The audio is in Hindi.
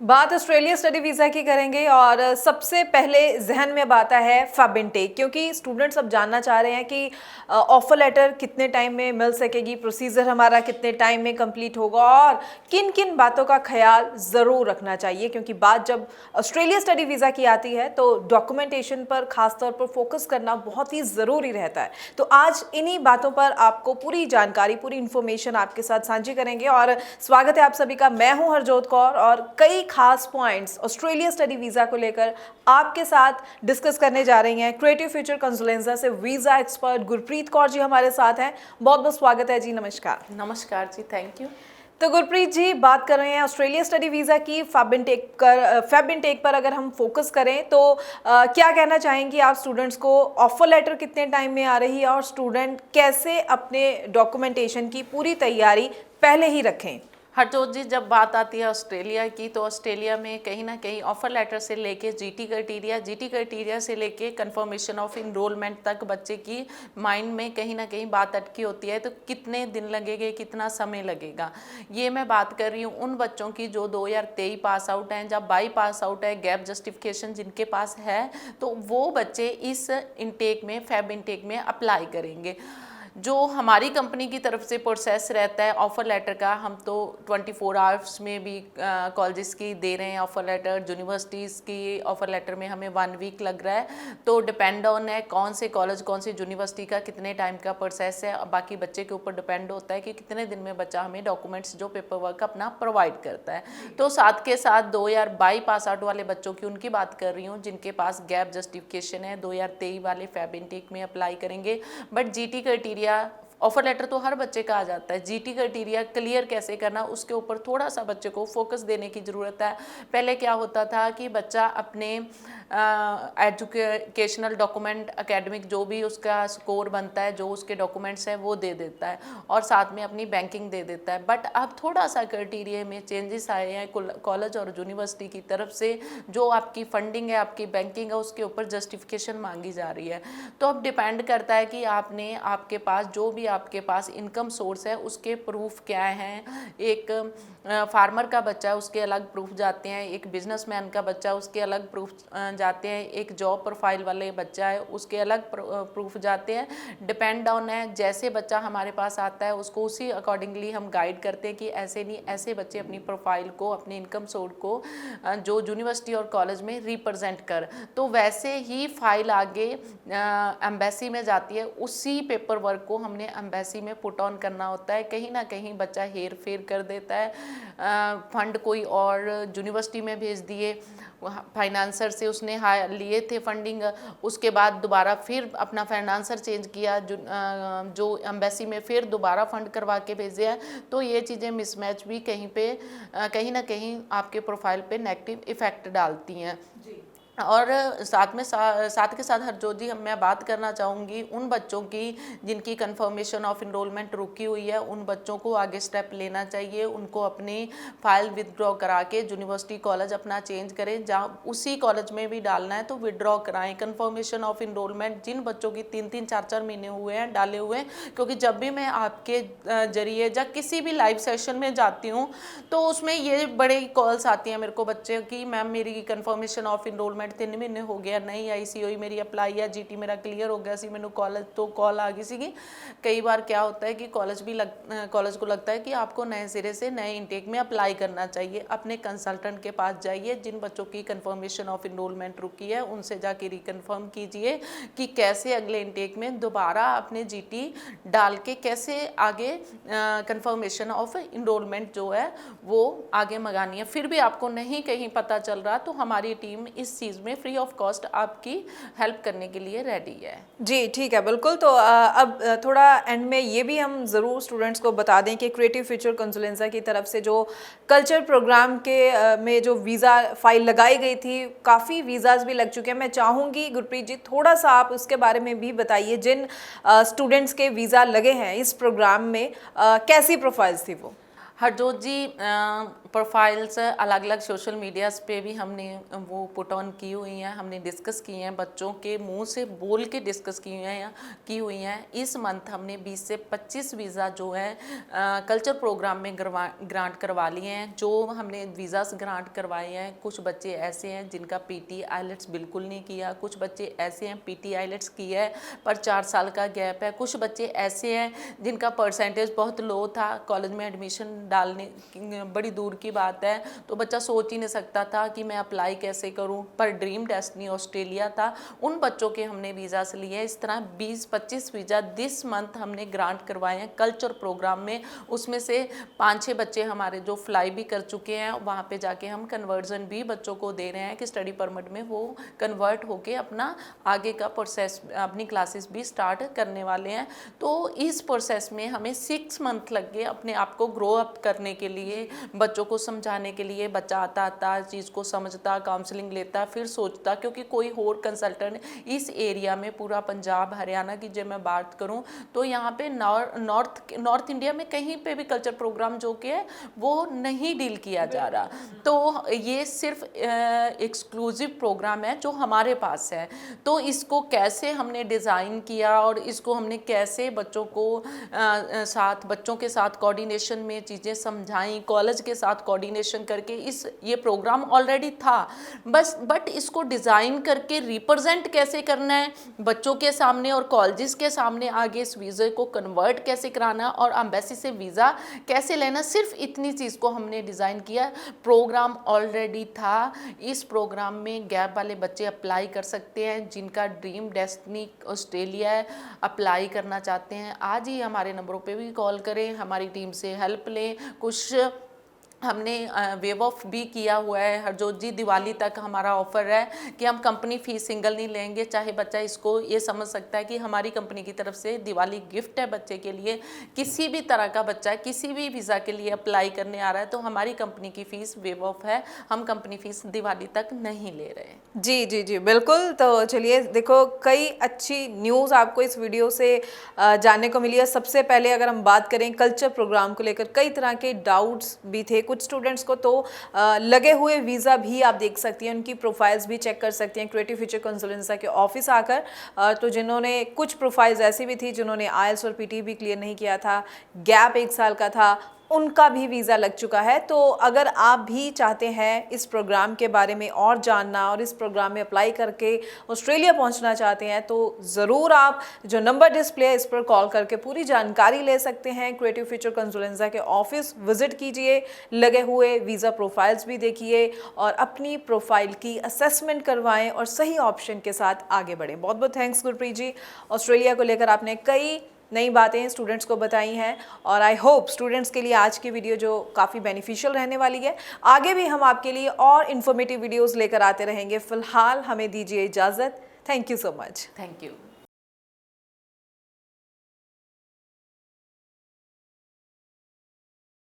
बात ऑस्ट्रेलिया स्टडी वीज़ा की करेंगे और सबसे पहले जहन में बात है फैब इनटेक, क्योंकि स्टूडेंट्स अब जानना चाह रहे हैं कि ऑफर लेटर कितने टाइम में मिल सकेगी, प्रोसीजर हमारा कितने टाइम में कंप्लीट होगा और किन किन बातों का ख्याल ज़रूर रखना चाहिए। क्योंकि बात जब ऑस्ट्रेलिया स्टडी वीज़ा की आती है तो डॉक्यूमेंटेशन पर खास तौर पर फोकस करना बहुत ही ज़रूरी रहता है। तो आज इन्हीं बातों पर आपको पूरी जानकारी, पूरी इन्फॉर्मेशन आपके साथ साझी करेंगे और स्वागत है आप सभी का। मैं हूं हरजोत कौर और कई खास पॉइंट्स ऑस्ट्रेलिया स्टडी वीज़ा को लेकर आपके साथ डिस्कस करने जा रही हैं। क्रिएटिव फ्यूचर कंसल्टेंसी से वीज़ा एक्सपर्ट गुरप्रीत कौर जी हमारे साथ हैं। बहुत बहुत स्वागत है जी। नमस्कार। नमस्कार जी, थैंक यू। तो गुरप्रीत जी, बात कर रहे हैं ऑस्ट्रेलिया स्टडी वीज़ा की। फैब इनटेक पर अगर हम फोकस करें तो क्या कहना चाहेंगी आप स्टूडेंट्स को? ऑफर लेटर कितने टाइम में आ रही है और स्टूडेंट कैसे अपने डॉक्यूमेंटेशन की पूरी तैयारी पहले ही रखें? हरजोत जी, जब बात आती है ऑस्ट्रेलिया की तो ऑस्ट्रेलिया में कहीं ना कहीं ऑफर लेटर से लेके जीटी क्राइटेरिया से लेके कंफर्मेशन ऑफ इनरोलमेंट तक बच्चे की माइंड में कहीं ना कहीं बात अटकी होती है। तो कितने दिन लगेंगे, कितना समय लगेगा, ये मैं बात कर रही हूँ उन बच्चों की जो 2023 पास आउट हैं, जब 22 पास आउट है, गैप जस्टिफिकेशन जिनके पास है, तो वो बच्चे इस इनटेक में, फैब इनटेक में अप्लाई करेंगे। जो हमारी कंपनी की तरफ से प्रोसेस रहता है ऑफ़र लेटर का, हम तो 24 आवर्स में भी कॉलेजेस की दे रहे हैं ऑफ़र लेटर। यूनिवर्सिटीज़ की ऑफ़र लेटर में हमें 1 वीक लग रहा है। तो डिपेंड ऑन है कौन से कॉलेज, कौन सी यूनिवर्सिटी का कितने टाइम का प्रोसेस है, बाकी बच्चे के ऊपर डिपेंड होता है कि कितने दिन में बच्चा हमें डॉक्यूमेंट्स, जो पेपर वर्क अपना प्रोवाइड करता है। तो साथ के साथ 2022 पास आउट वाले बच्चों की, उनकी बात कर रही हूँ जिनके पास गैप जस्टिफिकेशन है, 2023 वाले फैब इनटेक में अप्लाई करेंगे। But GT criteria offer letter तो हर बच्चे का आ जाता है, जीटी क्राइटेरिया क्लियर कैसे करना उसके ऊपर थोड़ा सा बच्चे को फोकस देने की ज़रूरत है। पहले क्या होता था कि बच्चा अपने एजुकेशनल डॉक्यूमेंट, एकेडमिक जो भी उसका स्कोर बनता है, जो उसके डॉक्यूमेंट्स हैं वो दे देता है और साथ में अपनी बैंकिंग दे देता है। बट अब थोड़ा सा क्राइटेरिया में चेंजेस आए हैं कॉलेज और यूनिवर्सिटी की तरफ से। जो आपकी फंडिंग है, आपकी बैंकिंग है, उसके ऊपर जस्टिफिकेशन मांगी जा रही है। तो अब डिपेंड करता है कि आपने, आपके पास जो भी आपके पास इनकम सोर्स है उसके प्रूफ क्या हैं। एक फार्मर का बच्चा है उसके अलग प्रूफ जाते हैं, एक बिजनेसमैन का बच्चा उसके अलग प्रूफ जाते हैं, एक जॉब प्रोफाइल वाले बच्चा है उसके अलग प्रूफ जाते हैं। डिपेंड ऑन है, जैसे बच्चा हमारे पास आता है उसको उसी अकॉर्डिंगली हम गाइड करते हैं कि ऐसे नहीं, ऐसे बच्चे अपनी प्रोफाइल को, अपने इनकम सोर्स को जो यूनिवर्सिटी और कॉलेज में रिप्रेजेंट कर, तो वैसे ही फाइल आगे एम्बेसी में जाती है। उसी पेपर वर्क को हमने एम्बेसी में पुट ऑन करना होता है। कहीं ना कहीं बच्चा हेर फेर कर देता है, फंड कोई और यूनिवर्सिटी में भेज दिए, फाइनेंसर से उसने लिए थे फंडिंग, उसके बाद दोबारा फिर अपना फाइनेंसर चेंज किया, जो एम्बेसी में फिर दोबारा फंड करवा के भेजे हैं। तो ये चीज़ें मिसमैच भी कहीं पे, कहीं ना कहीं आपके प्रोफाइल पे नेगेटिव इफ़ेक्ट डालती हैं। और साथ में साथ के साथ हरजोत जी, मैं बात करना चाहूँगी उन बच्चों की जिनकी कंफर्मेशन ऑफ इनरोलमेंट रुकी हुई है। उन बच्चों को आगे स्टेप लेना चाहिए, उनको अपनी फाइल विदड्रॉ करा के यूनिवर्सिटी कॉलेज अपना चेंज करें, जहाँ उसी कॉलेज में भी डालना है तो विदड्रॉ कराएं। कंफर्मेशन ऑफ इनरोलमेंट जिन बच्चों की 3-3, 4-4 महीने हुए हैं डाले हुए हैं, क्योंकि जब भी मैं आपके जरिए या किसी भी लाइव सेशन में जाती हूँ तो उसमें ये बड़े कॉल्स आती हैं मेरे को बच्चे की, मैम मेरी कंफर्मेशन ऑफ इनरोलमेंट 3 महीने हो गया, नहीं आई सीओई मेरी अप्लाई या जीटी मेरा क्लियर हो गया सी, मैंने कॉलेज तो कॉल आ गई सी। कई बार क्या होता है कि कॉलेज को लगता है कि आपको नए सिरे से नए इनटेक में अप्लाई करना चाहिए। अपने कंसल्टेंट के पास जाइए, जिन बच्चों की कंफर्मेशन ऑफ इनरोलमेंट रुकी है उनसे जाके रिकन्फर्म कीजिए कि कैसे अगले इनटेक में दोबारा अपने जीटी डाल के कैसे आगे कंफर्मेशन ऑफ इनरोलमेंट जो है वो आगे मंगानी है। फिर भी आपको नहीं कहीं पता चल रहा तो हमारी टीम इस चीज़ में फ्री ऑफ कॉस्ट आपकी हेल्प करने के लिए रेडी है। जी ठीक है, बिल्कुल। तो अब थोड़ा एंड में ये भी हम ज़रूर स्टूडेंट्स को बता दें कि क्रिएटिव फ्यूचर कंसल्टेंसी की तरफ से जो कल्चर प्रोग्राम के में जो वीज़ा फाइल लगाई गई थी, काफ़ी वीज़ाज़ भी लग चुके हैं। मैं चाहूँगी गुरप्रीत जी थोड़ा सा आप उसके बारे में भी बताइए, जिन स्टूडेंट्स के वीज़ा लगे हैं इस प्रोग्राम में कैसी प्रोफाइल्स थी वो? हरजोत जी, प्रोफाइल्स अलग अलग सोशल मीडियाज़ पे भी हमने वो पुट ऑन की हुई हैं, हमने डिस्कस किए हैं, बच्चों के मुंह से बोल के डिस्कस की हुई हैं। इस मंथ हमने 20 से 25 वीज़ा जो है कल्चर प्रोग्राम में ग्रांट करवा लिए हैं। जो हमने वीज़ास ग्रांट करवाए हैं, कुछ बच्चे ऐसे हैं जिनका पीटी आइलेट्स बिल्कुल नहीं किया, कुछ बच्चे ऐसे हैं पीटी आइलेट्स किया है पर 4 साल का गैप है, कुछ बच्चे ऐसे हैं जिनका परसेंटेज बहुत लो था, कॉलेज में एडमिशन डालने बड़ी दूर की बात है, तो बच्चा सोच ही नहीं सकता था कि मैं अप्लाई कैसे करूं, पर ड्रीम डेस्टिनी ऑस्ट्रेलिया था। उन बच्चों के हमने वीज़ा से लिए। इस तरह 20-25 वीज़ा दिस मंथ हमने ग्रांट करवाए हैं कल्चर प्रोग्राम में। उसमें से 5-6 बच्चे हमारे जो फ्लाई भी कर चुके हैं, वहाँ पे जाके हम कन्वर्जन भी बच्चों को दे रहे हैं कि स्टडी परमिट में वो कन्वर्ट होके अपना आगे का प्रोसेस, अपनी क्लासेस भी स्टार्ट करने वाले हैं। तो इस प्रोसेस में हमें 6 मंथ लग गए अपने आप को ग्रो अप करने के लिए, बच्चों को समझाने के लिए। बच्चा आता चीज़ को समझता, काउंसलिंग लेता, फिर सोचता, क्योंकि कोई और कंसल्टेंट इस एरिया में, पूरा पंजाब हरियाणा की जब मैं बात करूं तो यहाँ पे नॉर्थ इंडिया में कहीं पे भी कल्चर प्रोग्राम जो कि है वो नहीं डील किया जा रहा। तो ये सिर्फ एक्सक्लूसिव प्रोग्राम है जो हमारे पास है। तो इसको कैसे हमने डिज़ाइन किया और इसको हमने कैसे बच्चों के साथ कोऑर्डिनेशन में चीज़ें समझाई, कॉलेज के साथ कोऑर्डिनेशन करके ये प्रोग्राम ऑलरेडी था, बट इसको डिज़ाइन करके रिप्रेजेंट कैसे करना है बच्चों के सामने और कॉलेजेस के सामने, आगे इस वीज़े को कन्वर्ट कैसे कराना और एम्बेसी से वीज़ा कैसे लेना, सिर्फ इतनी चीज़ को हमने डिज़ाइन किया। प्रोग्राम ऑलरेडी था। इस प्रोग्राम में गैप वाले बच्चे अप्लाई कर सकते हैं जिनका ड्रीम डेस्टिनी ऑस्ट्रेलिया है, अप्लाई करना चाहते हैं। आज ही हमारे नंबरों पे भी कॉल करें, हमारी टीम से हेल्प लें। कुछ हमने वेव ऑफ भी किया हुआ है। हरजोत जी, दिवाली तक हमारा ऑफ़र है कि हम कंपनी फ़ीस सिंगल नहीं लेंगे, चाहे बच्चा इसको ये समझ सकता है कि हमारी कंपनी की तरफ से दिवाली गिफ्ट है बच्चे के लिए। किसी भी तरह का बच्चा किसी भी वीज़ा के लिए अप्लाई करने आ रहा है तो हमारी कंपनी की फ़ीस वेव ऑफ है, हम कंपनी फ़ीस दिवाली तक नहीं ले रहे। जी जी जी बिल्कुल। तो चलिए, देखो कई अच्छी न्यूज़ आपको इस वीडियो से जानने को मिली है। सबसे पहले अगर हम बात करें कल्चर प्रोग्राम को लेकर, कई तरह के डाउट्स भी थे कुछ स्टूडेंट्स को, तो लगे हुए वीज़ा भी आप देख सकती हैं, उनकी प्रोफाइल्स भी चेक कर सकती हैं क्रिएटिव फ्यूचर कंसल्टेंसी के ऑफिस आकर। तो जिन्होंने, कुछ प्रोफाइल्स ऐसी भी थी जिन्होंने आईएलटीएस और पीटी भी क्लियर नहीं किया था, गैप 1 साल का था, उनका भी वीज़ा लग चुका है। तो अगर आप भी चाहते हैं इस प्रोग्राम के बारे में और जानना और इस प्रोग्राम में अप्लाई करके ऑस्ट्रेलिया पहुंचना चाहते हैं, तो ज़रूर आप जो नंबर डिस्प्ले है इस पर कॉल करके पूरी जानकारी ले सकते हैं। क्रिएटिव फ्यूचर कंसल्टेंसी के ऑफिस विजिट कीजिए, लगे हुए वीज़ा प्रोफाइल्स भी देखिए और अपनी प्रोफाइल की असेसमेंट करवाएं और सही ऑप्शन के साथ आगे बढ़ें। बहुत बहुत थैंक्स गुरप्रीत जी। ऑस्ट्रेलिया को लेकर आपने कई नई बातें स्टूडेंट्स को बताई हैं और आई होप स्टूडेंट्स के लिए आज की वीडियो जो काफ़ी बेनिफिशियल रहने वाली है। आगे भी हम आपके लिए और इन्फॉर्मेटिव वीडियोस लेकर आते रहेंगे। फिलहाल हमें दीजिए इजाज़त। Thank you so much. Thank you.